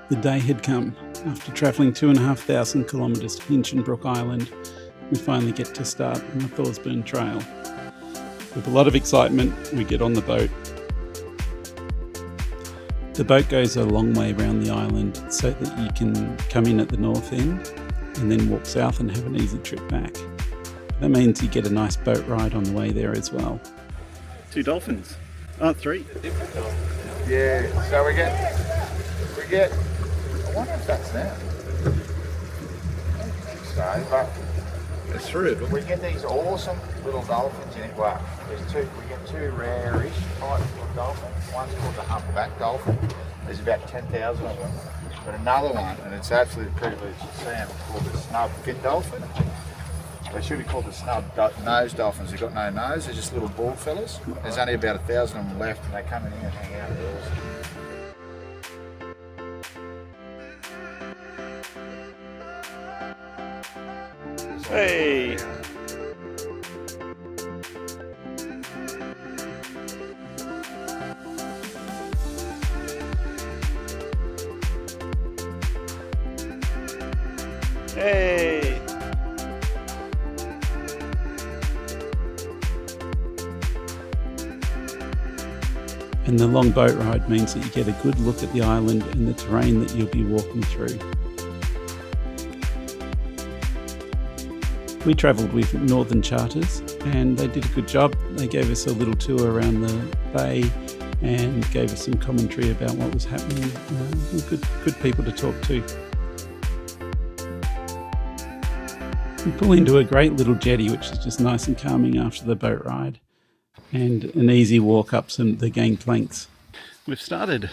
The day had come. After travelling 2,500 kilometres to Hinchinbrook Island, we finally get to start on the Thorsborne Trail. With a lot of excitement, we get on the boat. The boat goes a long way around the island so that you can come in at the north end and then walk south and have an easy trip back. That means you get a nice boat ride on the way there as well. 2 dolphins. Oh, 3. Yeah, so we get, I wonder if that's them. So, but There's 3 of them. we get these awesome little dolphins in it. Well, we get 2 rare-ish type of dolphins. One's called the humpback dolphin. There's about 10,000 of them. But another one, and it's absolutely incredible, it's called the snub fin dolphin. They should be called the snub nose dolphins. They've got no nose, they're just little bald fellas. There's only about 1,000 of them left, and they come in here and hang out. They're awesome. Hey! Hey! And the long boat ride means that you get a good look at the island and the terrain that you'll be walking through. We travelled with Northern Charters and they did a good job. They gave us a little tour around the bay and gave us some commentary about what was happening. Good people to talk to. We pull into a great little jetty which is just nice and calming after the boat ride, and an easy walk up the gangplanks. We've started.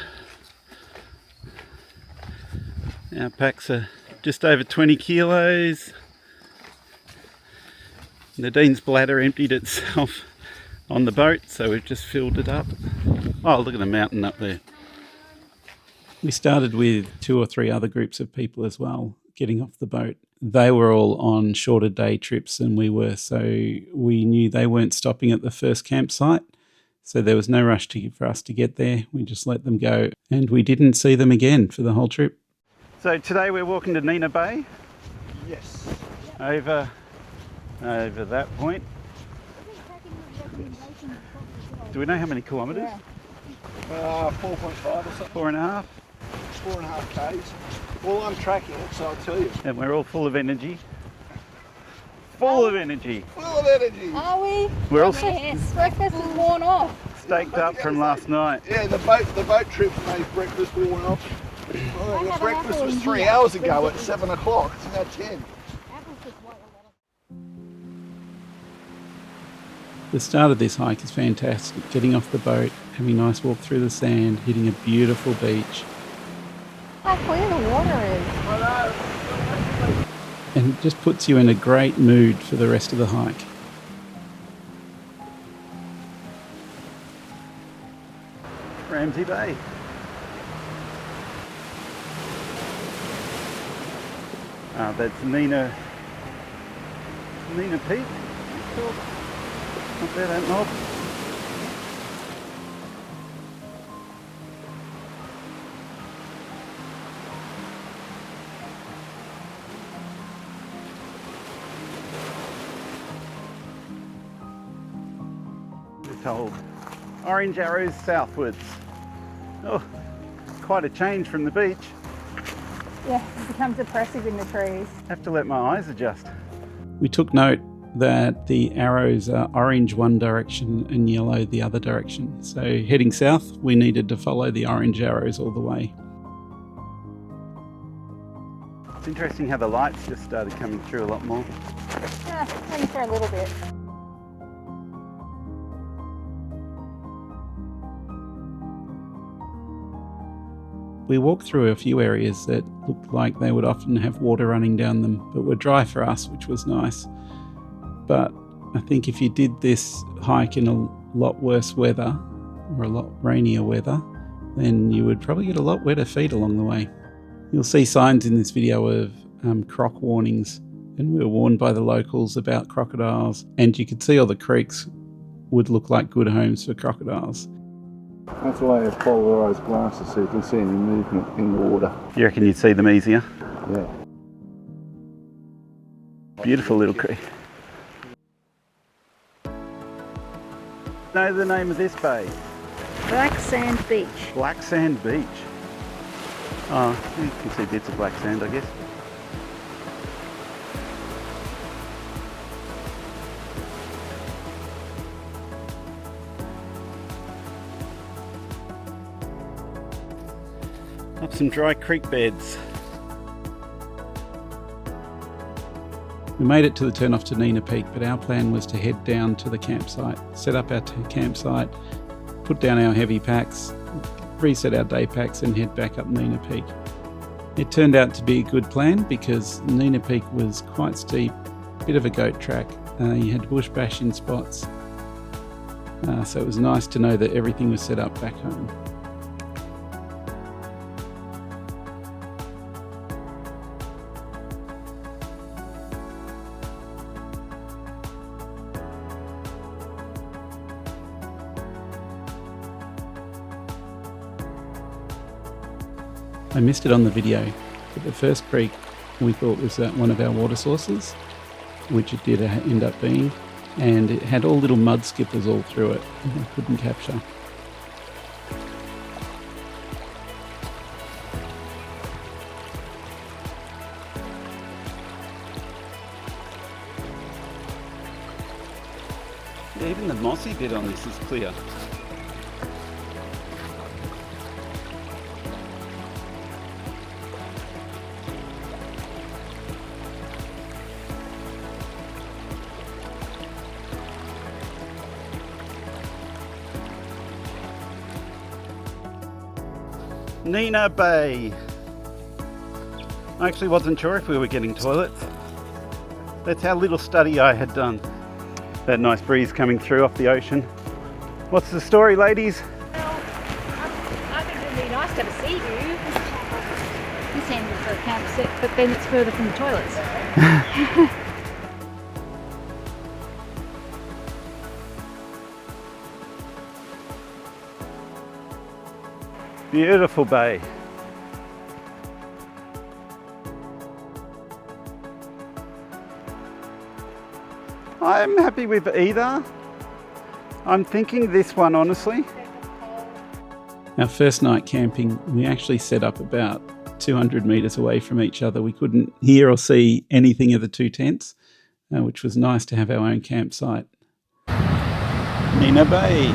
Our packs are just over 20 kilos. Nadine's bladder emptied itself on the boat, so we've just filled it up. Oh, look at the mountain up there. We started with 2 or 3 other groups of people as well, getting off the boat. They were all on shorter day trips than we were, so we knew they weren't stopping at the first campsite. So there was no rush for us to get there. We just let them go, and we didn't see them again for the whole trip. So today we're walking to Zoe Bay. Yes. Over that point. Do we know how many kilometres? 4.5 or something. 4.5. 4.5 k's. Well, I'm tracking it, so I'll tell you. And we're all full of energy. Full of energy. Full of energy. Are we? We're all Yes, breakfast is worn off. staked up from last night. Yeah, the boat trip made breakfast worn off. Well, the had breakfast an apple was in 3 here. hours ago at 7 o'clock. It's now 10. The start of this hike is fantastic. Getting off the boat, having a nice walk through the sand, hitting a beautiful beach. How clear the water is. And it just puts you in a great mood for the rest of the hike. Ramsay Bay. That's Nina Peak. Up there, that knob. We're told orange arrows southwards. Oh, quite a change from the beach. Yeah, it becomes oppressive in the trees. Have to let my eyes adjust. We took note that the arrows are orange one direction and yellow the other direction. So heading south, we needed to follow the orange arrows all the way. It's interesting how the lights just started coming through a lot more. Yeah, maybe for a little bit. We walked through a few areas that looked like they would often have water running down them, but were dry for us, which was nice. But I think if you did this hike in a lot worse weather, or a lot rainier weather, then you would probably get a lot wetter feet along the way. You'll see signs in this video of croc warnings, and we were warned by the locals about crocodiles, and you could see all the creeks would look like good homes for crocodiles. That's why I have polarised glasses so you can see any movement in the water. You reckon you'd see them easier? Yeah. Beautiful little creek. Know the name of this bay? Black Sand Beach. Black Sand Beach. Oh, you can see bits of black sand, I guess. Up some dry creek beds. We made it to the turn off to Nina Peak, but our plan was to head down to the campsite, set up our campsite, put down our heavy packs, reset our day packs and head back up Nina Peak. It turned out to be a good plan because Nina Peak was quite steep, bit of a goat track. You had bush bash in spots, so it was nice to know that everything was set up back home. I missed it on the video, but the first creek we thought was one of our water sources, which it did end up being, and it had all little mud skippers all through it that I couldn't capture. Yeah, even the mossy bit on this is clear. Nina Bay. I actually wasn't sure if we were getting toilets. That's how little study I had done. That nice breeze coming through off the ocean. What's the story, ladies? Well, I think it would be nice to have a sea view. This end is a campsite, but then it's further from the toilets. Beautiful bay. I'm happy with either. I'm thinking this one, honestly. Our first night camping, we actually set up about 200 metres away from each other. We couldn't hear or see anything of the two tents, which was nice to have our own campsite. Nina Bay.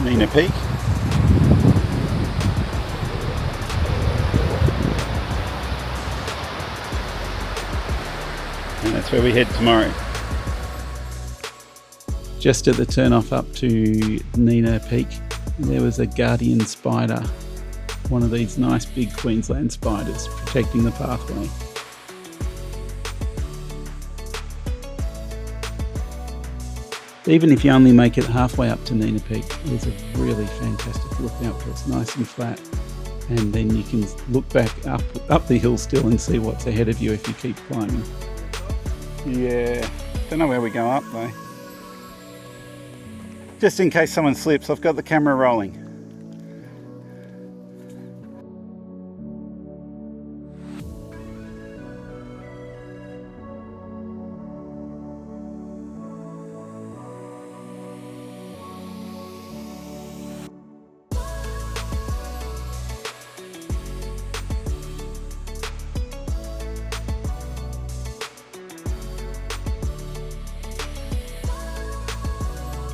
Nina Peak. And that's where we head tomorrow. Just at the turn off up to Nina Peak, there was a guardian spider, one of these nice big Queensland spiders protecting the pathway. Even if you only make it halfway up to Nina Peak, there's a really fantastic look out where it's nice and flat. And then you can look back up the hill still and see what's ahead of you if you keep climbing. Yeah, don't know where we go up though. Just in case someone slips, I've got the camera rolling.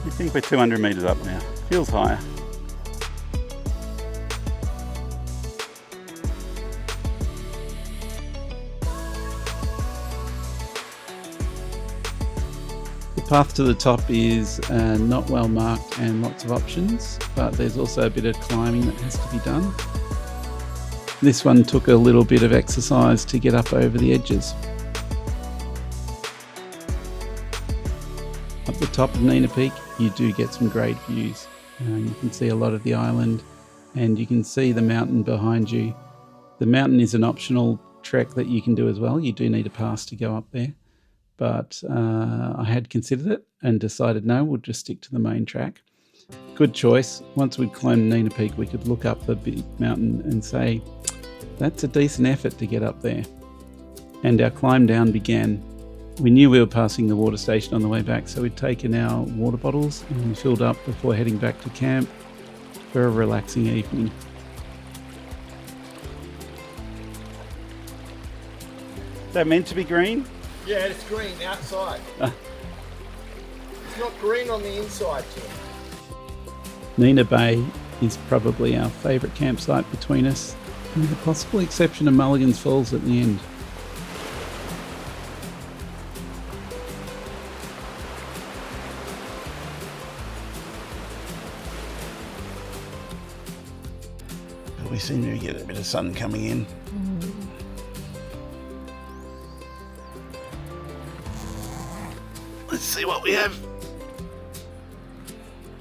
I think we're 200 metres up now. Feels higher. The path to the top is not well marked and lots of options, but there's also a bit of climbing that has to be done. This one took a little bit of exercise to get up over the edges. Up the top of Nina Peak, you do get some great views. You can see a lot of the island and you can see the mountain behind you. The mountain is an optional trek that you can do as well. You do need a pass to go up there. But I had considered it and decided, no, we'll just stick to the main track. Good choice. Once we'd climbed Nina Peak, we could look up the big mountain and say, that's a decent effort to get up there. And our climb down began. We knew we were passing the water station on the way back, so we'd taken our water bottles and filled up before heading back to camp for a relaxing evening. Is that meant to be green? Yeah, it's green outside. It's not green on the inside, Tim. Nina Bay is probably our favourite campsite between us, with the possible exception of Mulligan's Falls at the end. We seem to get a bit of sun coming in. Let's see what we have.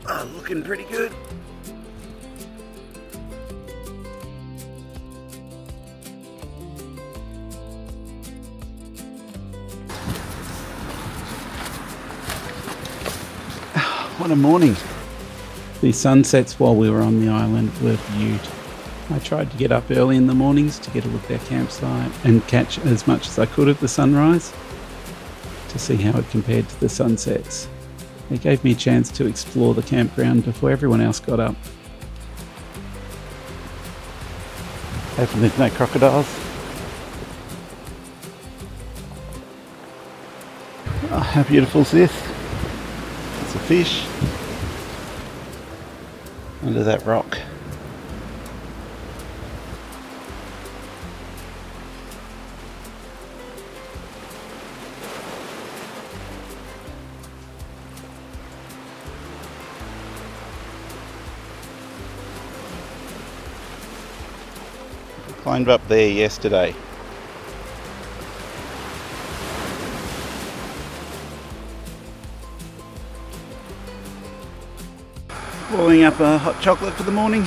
Oh, looking pretty good. What a morning. The sunsets while we were on the island were beautiful. I tried to get up early in the mornings to get a look at our campsite and catch as much as I could of the sunrise to see how it compared to the sunsets. It gave me a chance to explore the campground before everyone else got up. Hoping there's no crocodiles. Oh, how beautiful is this? It's a fish under that rock. Climbed up there yesterday. Boiling up a hot chocolate for the morning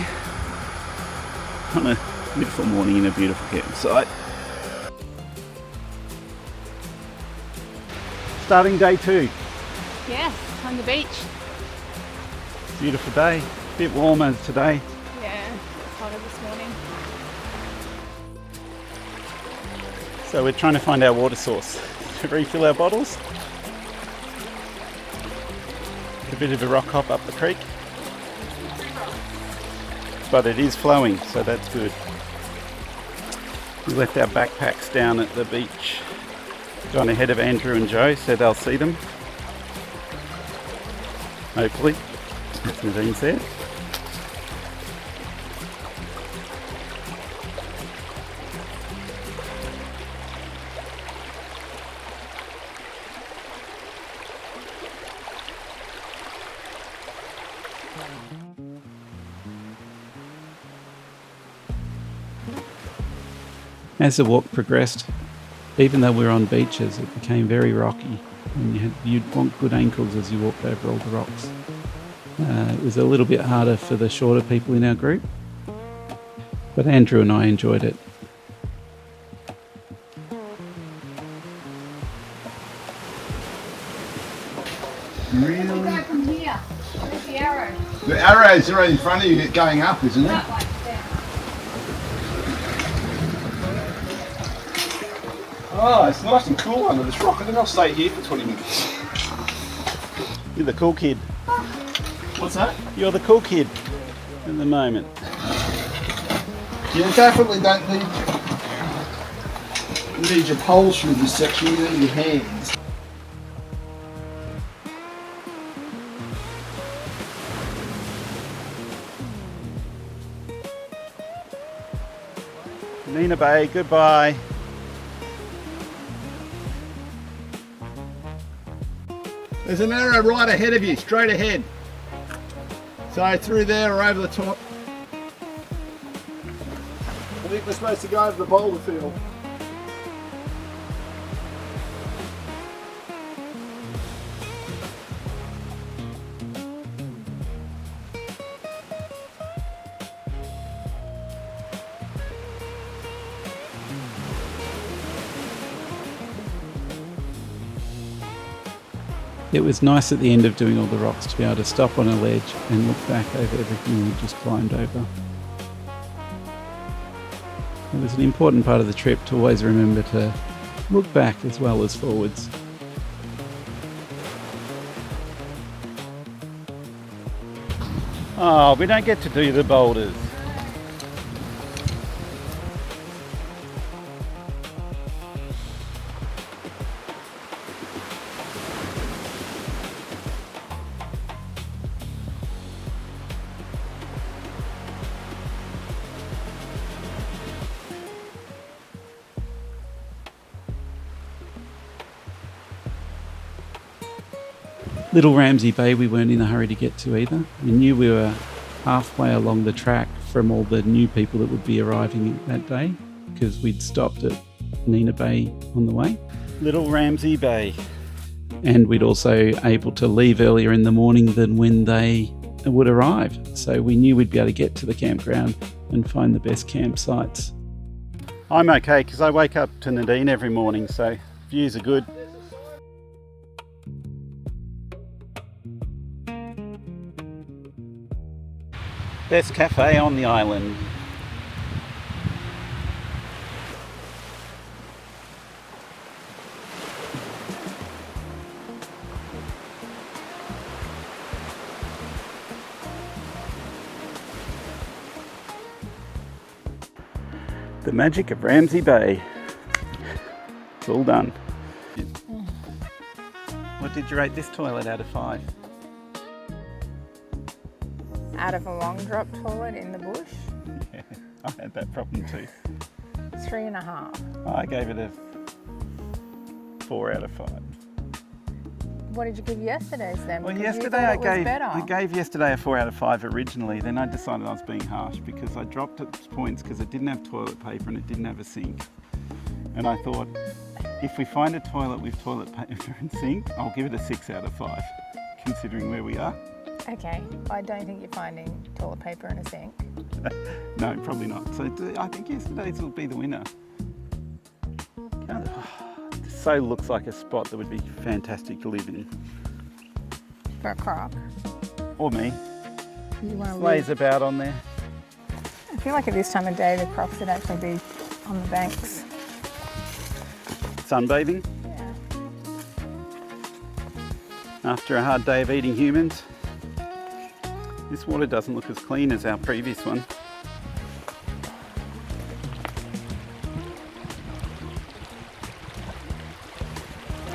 on a beautiful morning in a beautiful campsite. Starting day 2. Yes, on the beach. Beautiful day. A bit warmer today. Yeah, it's hotter this morning. So we're trying to find our water source to refill our bottles. A bit of a rock hop up the creek. But it is flowing, so that's good. We left our backpacks down at the beach. Gone ahead of Andrew and Joe, so they'll see them. Hopefully, as Nadine said. As the walk progressed, even though we were on beaches, it became very rocky, and you'd want good ankles as you walked over all the rocks. It was a little bit harder for the shorter people in our group, but Andrew and I enjoyed it. Really? We go from here. Where's the arrow? The arrows are in front of you going up, isn't it? That way, there. Oh, it's nice and cool under this rock. I think I'll stay here for 20 minutes. You're the cool kid. What's that? You're the cool kid at the moment. You definitely don't need your poles through this section, you need your hands. Nina Bay, goodbye. There's an arrow right ahead of you, straight ahead. So through there or over the top. I think we're supposed to go over the boulder field. It was nice at the end of doing all the rocks to be able to stop on a ledge and look back over everything we just climbed over. It was an important part of the trip to always remember to look back as well as forwards. Oh, we don't get to do the boulders. Little Ramsay Bay we weren't in a hurry to get to either. We knew we were halfway along the track from all the new people that would be arriving that day because we'd stopped at Nina Bay on the way. Little Ramsay Bay. And we'd also able to leave earlier in the morning than when they would arrive. So we knew we'd be able to get to the campground and find the best campsites. I'm okay because I wake up to Nadine every morning, so views are good. Best cafe on the island. The magic of Ramsay Bay. It's all done. What did you rate this toilet out of 5? Out of a long drop toilet in the bush, Yeah, I had that problem too. 3.5. I gave it a 4 out of 5. What did you give yesterday's then? Well, Because you yesterday thought it was better. I gave yesterday a 4 out of 5 originally. Then I decided I was being harsh because I dropped its points because it didn't have toilet paper and it didn't have a sink. And I thought, if we find a toilet with toilet paper and sink, I'll give it a 6 out of 5, considering where we are. Okay, I don't think you're finding toilet paper in a sink. No, probably not. So I think yesterday's will be the winner. This so looks like a spot that would be fantastic to live in. For a croc. Or me. You want to Lays live. about on there. I feel like at this time of day the crocs would actually be on the banks. Sunbathing Yeah. after a hard day of eating humans. This water doesn't look as clean as our previous one.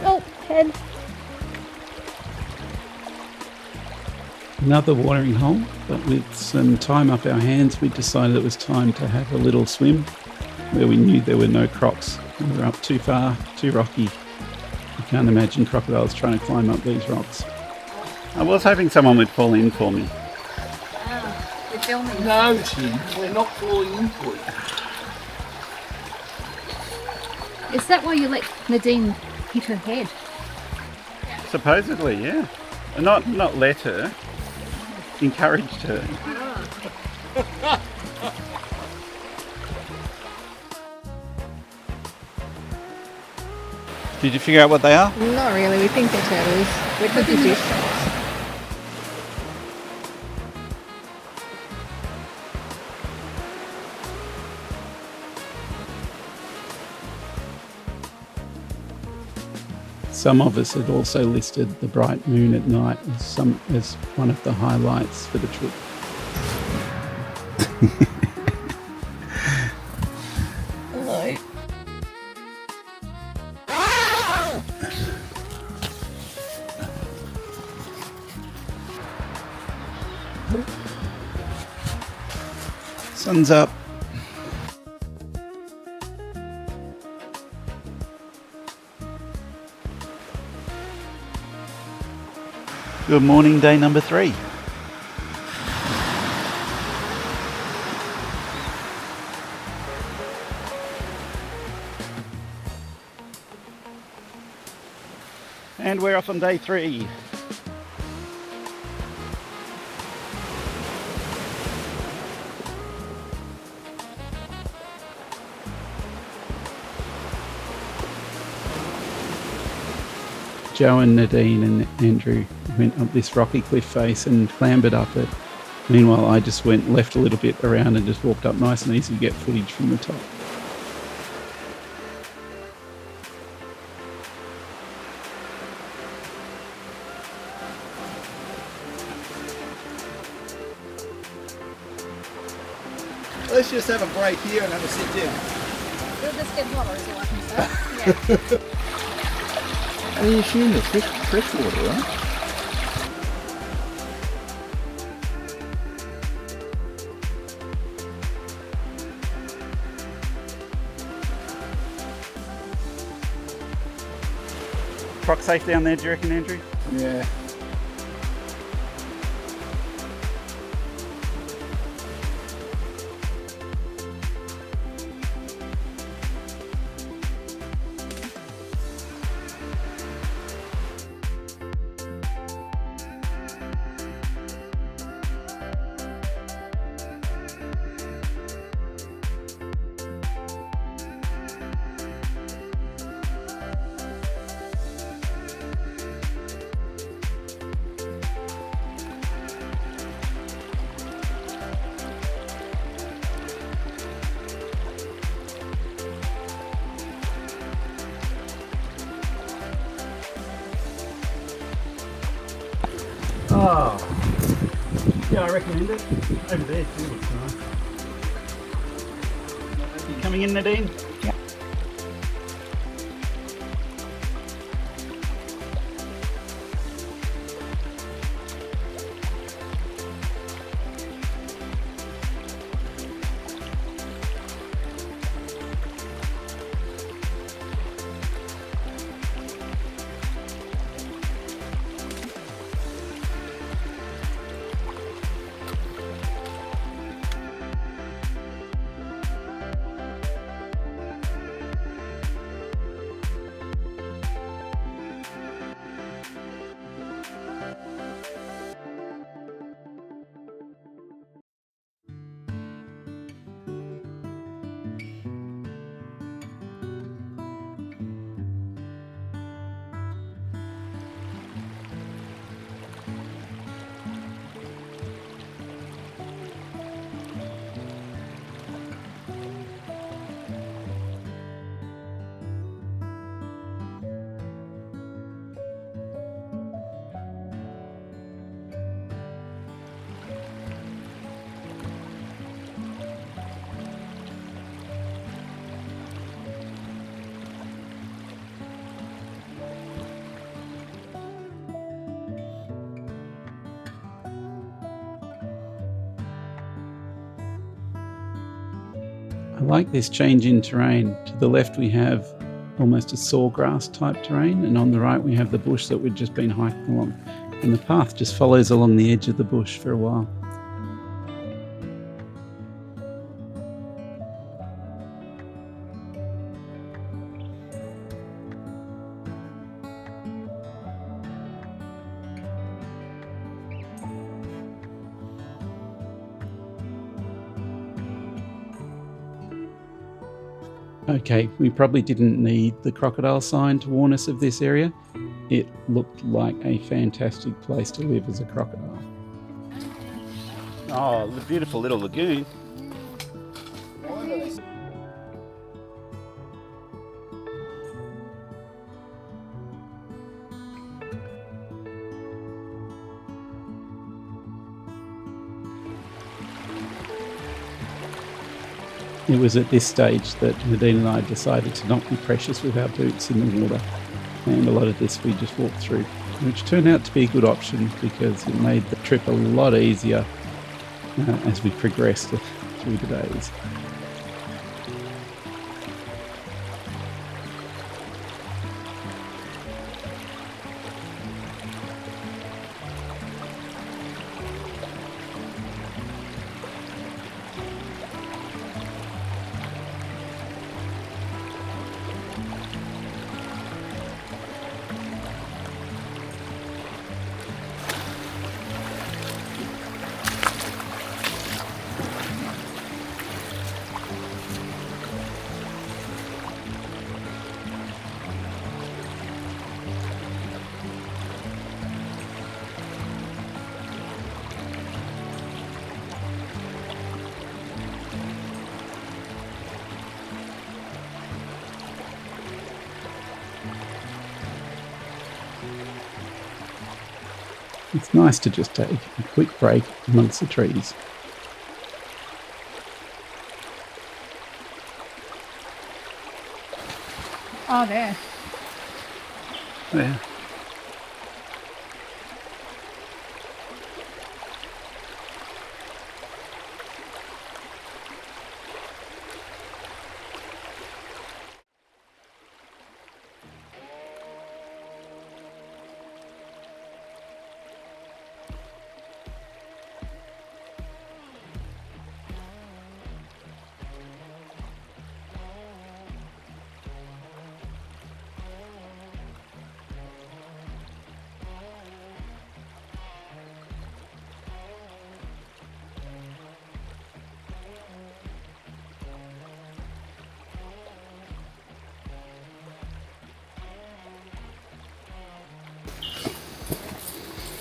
Oh, head. Another watering hole, but with some time up our hands, we decided it was time to have a little swim where we knew there were no crocs. We were up too far, too rocky. You can't imagine crocodiles trying to climb up these rocks. I was hoping someone would fall in for me. We're filming. No, Tim, we're not falling into it. Is that why you let Nadine hit her head? Supposedly, yeah. Not let her, encouraged her. Did you figure out what they are? Not really, we think they're turtles. We're cooking fish. Some of us had also listed the bright moon at night as one of the highlights for the trip. Hello. Sun's up. Good morning, day number 3. And we're off on day 3. Joe and Nadine and Andrew went up this rocky cliff face and clambered up it. Meanwhile, I just went left a little bit around and just walked up nice and easy to get footage from the top. Let's just have a break here and have a sit down. We'll just get water, is all I can say. Yeah. I assume it's fresh water, right? Croc safe down there, do you reckon, Andrew? Yeah. Oh, yeah, I recommend it. Over there too looks nice. You coming in, Nadine? Yeah. I like this change in terrain. To the left we have almost a sawgrass type terrain, and on the right we have the bush that we've just been hiking along. And the path just follows along the edge of the bush for a while. Okay, we probably didn't need the crocodile sign to warn us of this area. It looked like a fantastic place to live as a crocodile. Oh, the beautiful little lagoon. It was at this stage that Nadine and I decided to not be precious with our boots in the water, and a lot of this we just walked through, which turned out to be a good option because it made the trip a lot easier as we progressed through the days. It's nice to just take a quick break amongst the trees. Oh, there. There.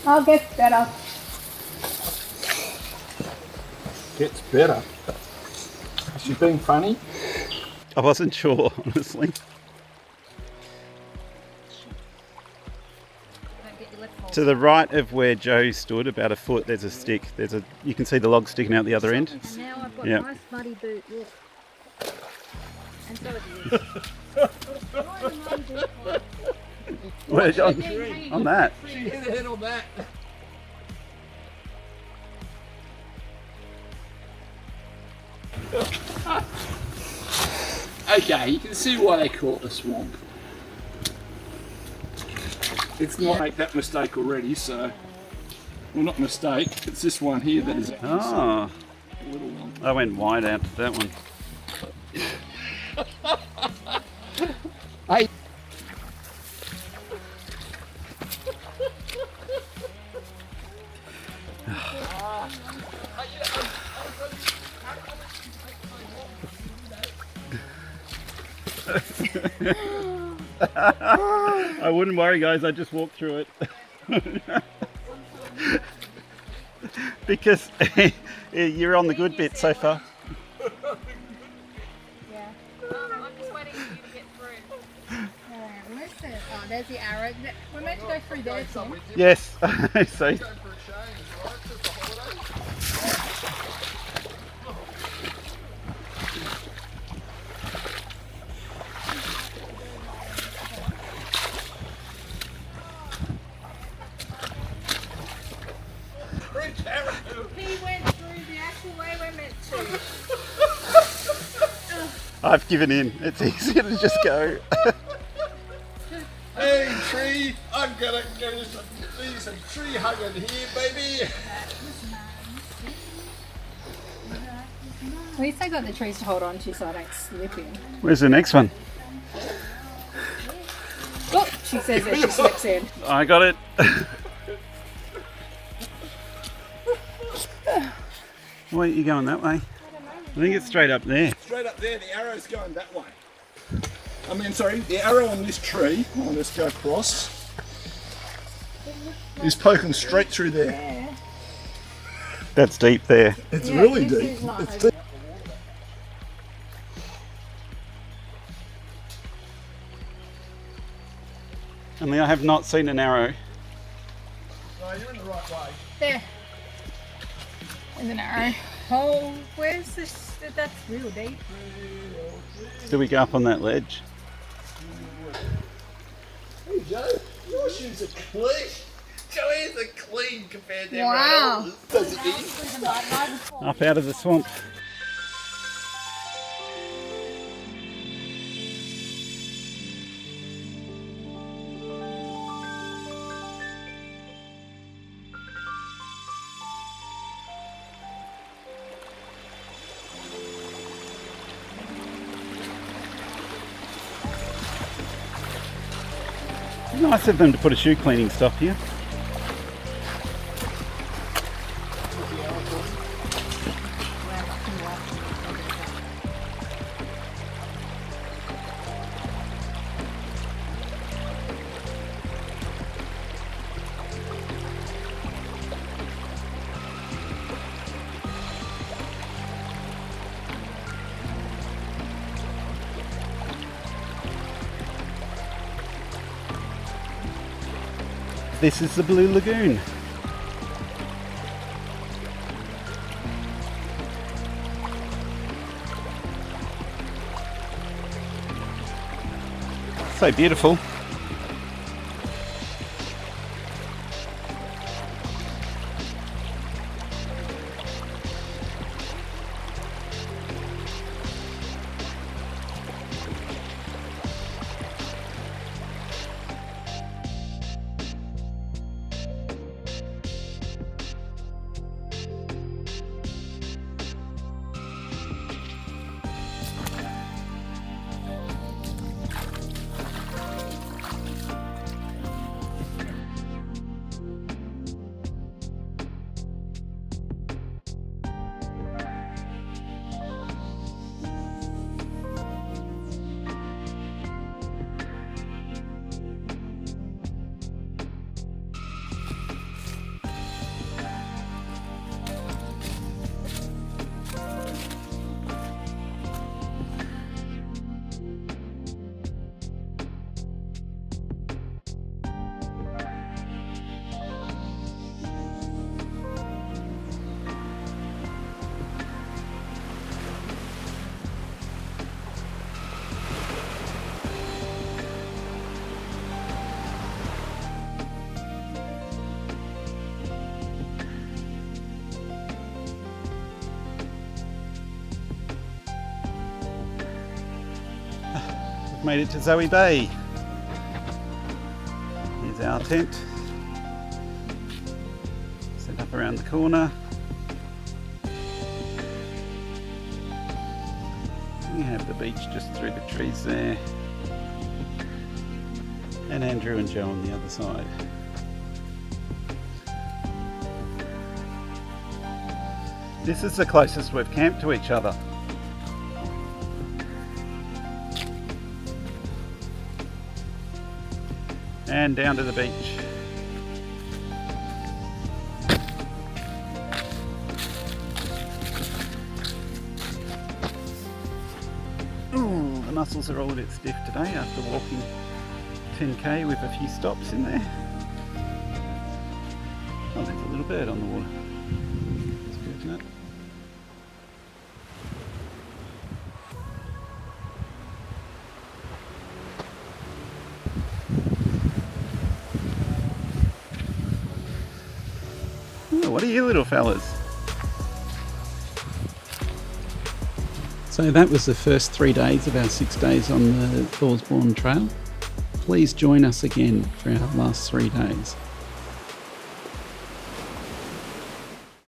I'll get better. Gets better. Is she being funny? I wasn't sure, honestly. Don't get your lip full. To the right of where Joe stood, about a foot, there's a stick. You can see the log sticking out the other end. And now I've got Yeah. a nice muddy boot. Look. And so it is. Where, on that. She hit her head on that. Okay, you can see why they call it the swamp. It's not make that mistake already, so well, not mistake. It's this one here that is Oh, a little one. I went wide out to that one. Hey. I wouldn't worry, guys. I just walked through it. Because you're on the good bit so far. Yeah. I'm just waiting for you to get through. Where's the? Oh, there's the arrow. We're meant to go through there, Tim. Yes. So He went through the actual way we're meant to. I've given in. It's easier to just go. Hey tree, I'm gonna do some tree hugging here, baby. At least I got the trees to hold on to so I don't slip in. Where's the next one? Oh, she says that she slips in. I got it. Why are you going that way? I think it's straight up there. Straight up there, the arrow's going that way. The arrow on this tree, I'll just go across, is poking straight through there. That's deep there. It's Yeah, really this deep. is not It's over. deep. Only I have not seen an arrow. No, you're in the right way. There. There's an arrow. Oh, where's this? That's real deep. Do we go up on that ledge? Hey Joe, your shoes are clean. Joey's are clean compared to Wow. everyone else's. Doesn't he? Up out of the swamp. Nice of them to put a shoe cleaning stop here. This is the Blue Lagoon. so beautiful. Made it to Zoe Bay. Here's our tent. Set up around the corner. You have the beach just through the trees there. And Andrew and Joe on the other side. This is the closest we've camped to each other. And down to the beach. Ooh, the muscles are all a bit stiff today after walking 10k with a few stops in there. Oh, there's a little bird on the water. That's good, isn't it? What are you little fellas? So that was the first 3 days of our 6 days on the Thorsborne Trail. Please join us again for our last 3 days.